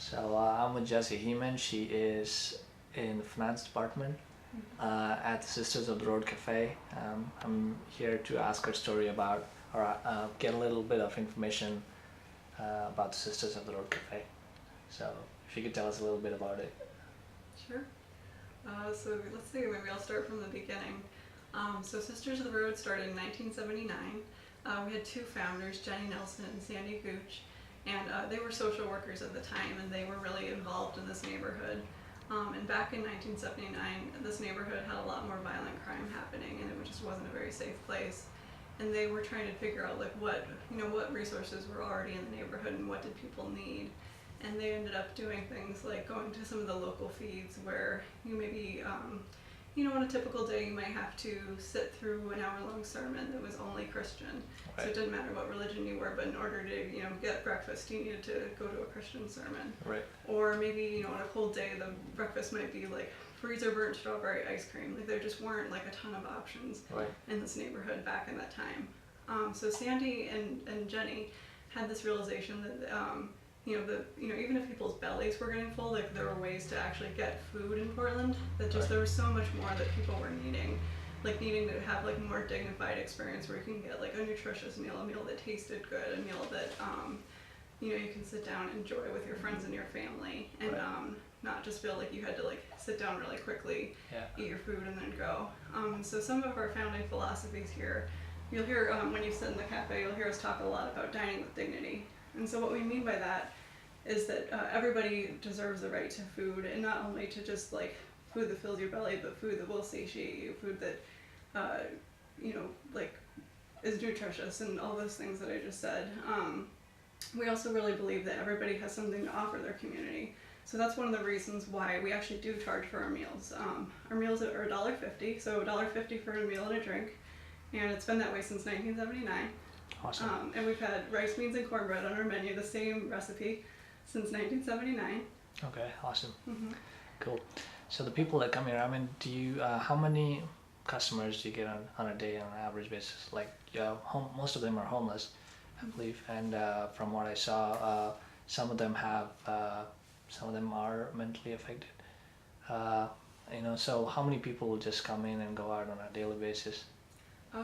So I'm with Jessie Heeman. She is in the finance department at the Sisters of the Road Cafe. I'm here to ask her story about, or get a little bit of information about the Sisters of the Road Cafe. So if you could tell us a little bit about it. Sure. So let's see, maybe I'll start from the beginning. So Sisters of the Road started in 1979. We had two founders, Jenny Nelson and Sandy Gooch, and they were social workers at the time, and they were really involved in this neighborhood. And back in 1979, this neighborhood had a lot more violent crime happening, and it just wasn't a very safe place. And they were trying to figure out like what resources were already in the neighborhood and what did people need. And they ended up doing things like going to some of the local feeds where you maybe, on a typical day you might have to sit through an hour-long sermon that was only Christian. Right. So it didn't matter what religion you were, but in order to, get breakfast, you needed to go to a Christian sermon. Right. Or maybe, on a cold day, the breakfast might be like freezer burnt strawberry ice cream. Like there just weren't like a ton of options Right. in this neighborhood back in that time. So Sandy and Jenny had this realization that, even if people's bellies were getting full, like there were ways to actually get food in Portland. That just there was so much more that people were needing to have like more dignified experience where you can get like a nutritious meal, a meal that tasted good, a meal that you can sit down and enjoy with your friends and your family, and not just feel like you had to like sit down really quickly, eat your food, and then go. So some of our founding philosophies here, you'll hear when you sit in the cafe, you'll hear us talk a lot about dining with dignity. And so what we mean by that is that everybody deserves the right to food, and not only to just like food that fills your belly, but food that will satiate you, food that is nutritious, and all those things that I just said. We also really believe that everybody has something to offer their community. So that's one of the reasons why we actually do charge for our meals. Our meals are $1.50, so $1.50 for a meal and a drink, and it's been that way since 1979. Awesome. And we've had rice, beans, and cornbread on our menu, the same recipe, since 1979. Okay, awesome. Mm-hmm. Cool. So the people that come here, I mean, do you, how many customers do you get on a day on an average basis? Like, most of them are homeless, I believe, and from what I saw, some of them are mentally affected. So how many people will just come in and go out on a daily basis?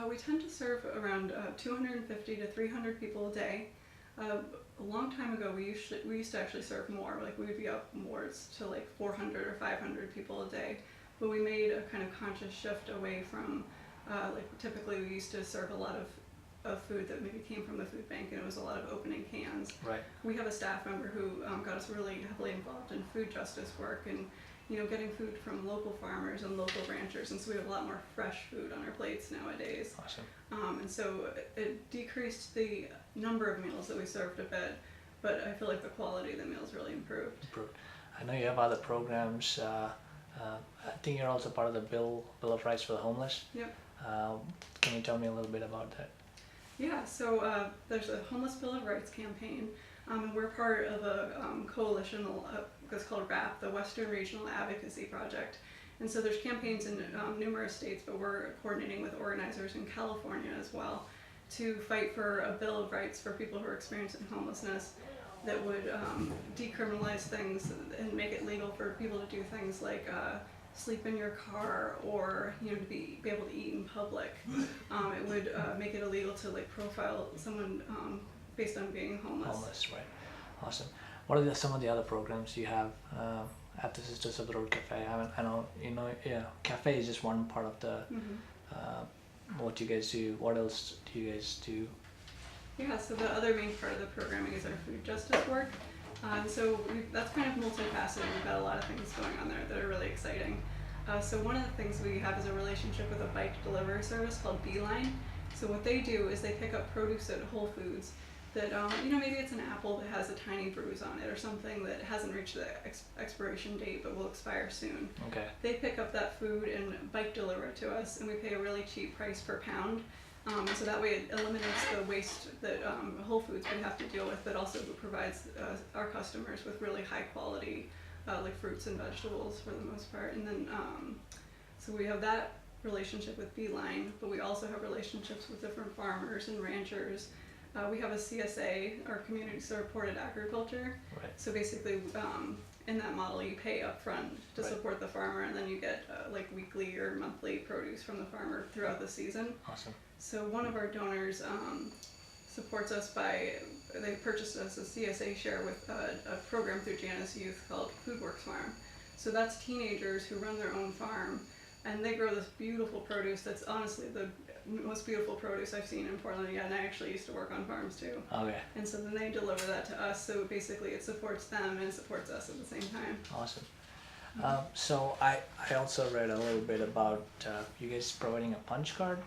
We tend to serve around 250 to 300 people a day. A long time ago, we used to actually serve more. Like we'd be up more to like 400 or 500 people a day. But we made a kind of conscious shift away from typically we used to serve a lot of food that maybe came from the food bank, and it was a lot of opening cans. Right. We have a staff member who got us really heavily involved in food justice work and getting food from local farmers and local ranchers, and so we have a lot more fresh food on our plates nowadays. Awesome. And so it decreased the number of meals that we served a bit, but I feel like the quality of the meals really improved. I know you have other programs. I think you're also part of the Bill of Rights for the Homeless. Yep. Can you tell me a little bit about that? Yeah, so there's a Homeless Bill of Rights campaign, and we're part of a coalition that's called WRAP, the Western Regional Advocacy Project. And so there's campaigns in numerous states, but we're coordinating with organizers in California as well to fight for a Bill of Rights for people who are experiencing homelessness that would decriminalize things and make it legal for people to do things like sleep in your car, or to be able to eat in public. It would make it illegal to like profile someone based on being homeless. Homeless, right? Awesome. What are some of the other programs you have at the Sisters of the Road Cafe? I know cafe is just one part of the what you guys do. What else do you guys do? Yeah, so the other main part of the programming is our food justice work. That's kind of multifaceted. We've got a lot of things going on there that are really exciting. So one of the things we have is a relationship with a bike delivery service called Beeline. So what they do is they pick up produce at Whole Foods that, maybe it's an apple that has a tiny bruise on it, or something that hasn't reached the expiration date but will expire soon. Okay. They pick up that food and bike deliver it to us, and we pay a really cheap price per pound. So that way it eliminates the waste that Whole Foods would have to deal with, but also provides our customers with really high quality like fruits and vegetables for the most part. And then so we have that relationship with Beeline, but we also have relationships with different farmers and ranchers we have a CSA, or community supported agriculture. Right. So basically, in that model, you pay upfront to Right. support the farmer, and then you get like weekly or monthly produce from the farmer throughout the season. Awesome. So one of our donors supports us by, they purchased us a CSA share with a program through Janus Youth called FoodWorks Farm. So that's teenagers who run their own farm, and they grow this beautiful produce that's honestly the most beautiful produce I've seen in Portland yet, and I actually used to work on farms too. Okay. And so then they deliver that to us, so basically it supports them and it supports us at the same time. Awesome. So I also read a little bit about you guys providing a punch card.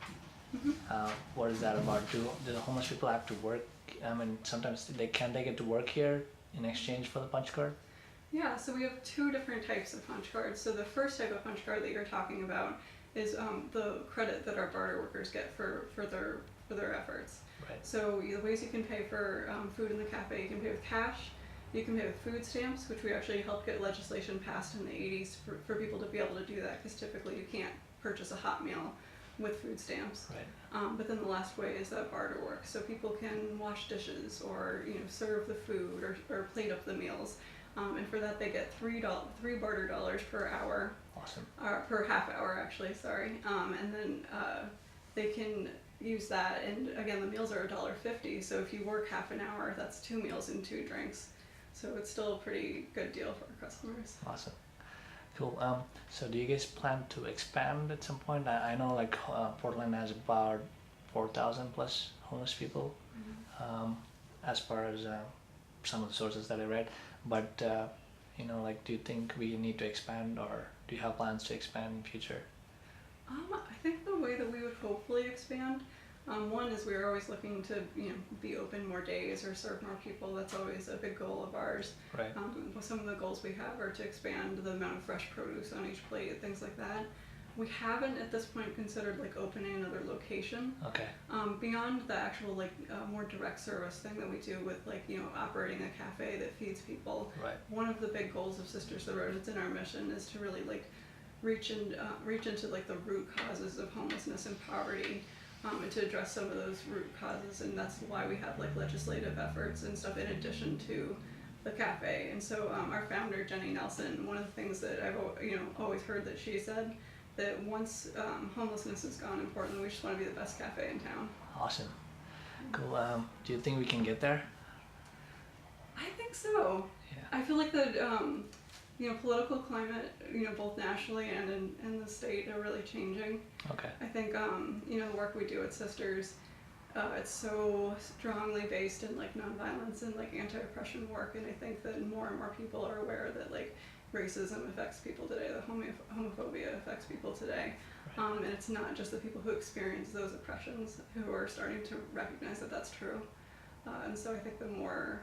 What is that about? Do the homeless people have to work? I mean, sometimes they get to work here in exchange for the punch card? Yeah, so we have two different types of punch cards. So the first type of punch card that you're talking about is the credit that our barter workers get for their efforts. Right. So the ways you can pay for food in the cafe, you can pay with cash, you can pay with food stamps, which we actually helped get legislation passed in the 80s for people to be able to do that, because typically you can't purchase a hot meal with food stamps. Right. But then the last way is that barter work. So people can wash dishes, or serve the food, or plate up the meals. And for that they get $3 barter dollars per hour. Awesome. Per half hour actually, sorry. And then they can use that, and again the meals are $1.50, so if you work half an hour, that's 2 meals and 2 drinks. So it's still a pretty good deal for our customers. Awesome. Cool. So do you guys plan to expand at some point? I know like Portland has about 4,000 plus homeless people, as far as some of the sources that I read. But like, do you think we need to expand, or do you have plans to expand in future? I think the way that we would hopefully expand, one is we're always looking to be open more days or serve more people. That's always a big goal of ours. Right. Some of the goals we have are to expand the amount of fresh produce on each plate, things like that. We haven't at this point considered like opening another location. Okay. Beyond the actual like more direct service thing that we do with like operating a cafe that feeds people. Right. One of the big goals of Sisters of the Road, it's in our mission, is to really like reach into like the root causes of homelessness and poverty, and to address some of those root causes, and that's why we have like legislative efforts and stuff in addition to the cafe. And so our founder Jenny Nelson, one of the things that I've always heard that she said, that once homelessness is gone in Portland, we just want to be the best cafe in town. Awesome. Cool. Do you think we can get there? I think so. Yeah. I feel like the political climate, both nationally and in the state, are really changing. Okay. I think the work we do at Sisters, it's so strongly based in like nonviolence and like anti-oppression work, and I think that more and more people are aware that like racism affects people today, that homophobia affects people today. Right. And it's not just the people who experience those oppressions who are starting to recognize that that's true. And so I think the more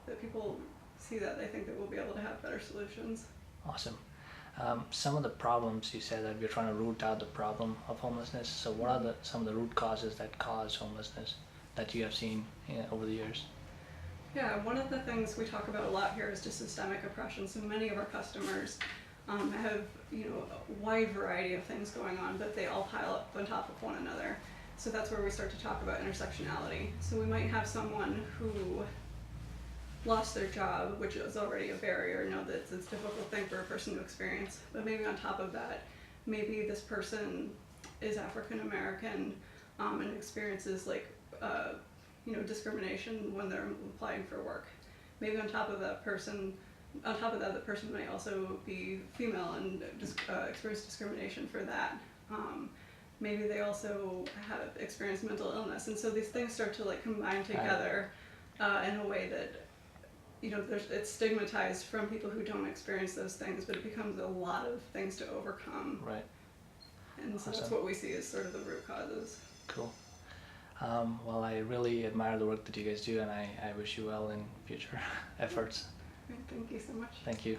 that people see that, I think that we'll be able to have better solutions. Awesome. Some of the problems, you said that we're trying to root out the problem of homelessness. So what are some of the root causes that cause homelessness that you have seen over the years? Yeah, one of the things we talk about a lot here is just systemic oppression. So many of our customers have a wide variety of things going on, but they all pile up on top of one another. So that's where we start to talk about intersectionality. So we might have someone who lost their job, which is already a barrier. That it's a difficult thing for a person to experience. But maybe on top of that, maybe this person is African American and experiences like discrimination when they're applying for work. Maybe on top of that, the person might also be female and experience discrimination for that. Maybe they also have experienced mental illness, and so these things start to like combine together in a way that it's stigmatized from people who don't experience those things, but it becomes a lot of things to overcome. Right. And so Awesome. that's what we see as sort of the root causes. Cool. Well, I really admire the work that you guys do, and I wish you well in future efforts. Great, thank you so much. Thank you.